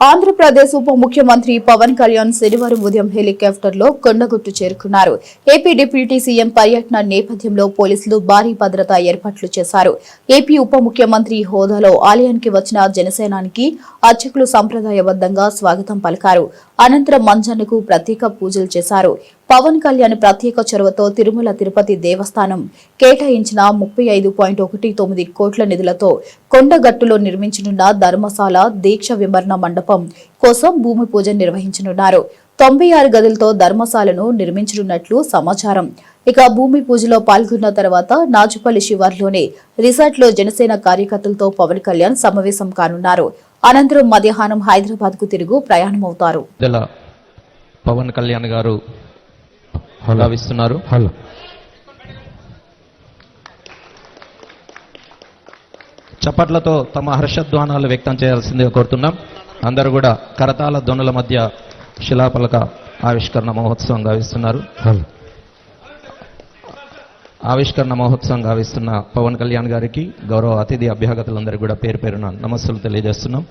ఆంధ్రప్రదేశ్ ఉప ముఖ్యమంత్రి పవన్ కళ్యాణ్ శనివారం ఉదయం హెలికాప్టర్లో కొండగుట్టు చేరుకున్నారు. ఏపీ డిప్యూటీ సీఎం పర్యటన నేపథ్యంలో పోలీసులు భారీ భద్రతా ఏర్పాట్లు చేశారు. ఏపీ ఉప ముఖ్యమంత్రి హోదాలో ఆలయానికి వచ్చిన జనసేనానికి అర్చకులు సంప్రదాయబద్దంగా స్వాగతం పలికారు. అనంతరం మంజన్నకు ప్రత్యేక పూజలు చేశారు. పవన్ కళ్యాణ్ ప్రత్యేక చొరవతో తిరుమల తిరుపతి దేవస్థానం కేటాయించిన 35.19 కోట్ల నిధులతో కొండగట్టులో నిర్మించనున్న ధర్మశాల దీక్ష విమరణ మండపం కోసం భూమి పూజ నిర్వహించనున్నారు. 96 గదులతో ధర్మశాలను నిర్మించనున్నట్లు సమాచారం. ఇక భూమి పూజలో పాల్గొన్న తర్వాత నాచుపల్లి శివార్లోని రిసార్ట్లో జనసేన కార్యకర్తలతో పవన్ కళ్యాణ్ సమావేశం కానున్నారు. అనంతరం మధ్యాహ్నం హైదరాబాద్ కు తిరుగు ప్రయాణమవుతారు. పవన్ కళ్యాణ్ గారు భావిస్తున్నారు. చప్పట్లతో తమ హర్షధ్వానాలు వ్యక్తం చేయాల్సిందిగా కోరుతున్నాం. అందరూ కూడా కరతాళ ధ్వనుల మధ్య శిలాఫలక ఆవిష్కరణ మహోత్సవం గావిస్తున్నారు. ఆవిష్కరణ మహోత్సవం గావిస్తున్న పవన్ కళ్యాణ్ గారికి గౌరవ అతిథి అభ్యాగతులందరికీ కూడా పేరు పేరున నమస్సులు తెలియజేస్తున్నాం.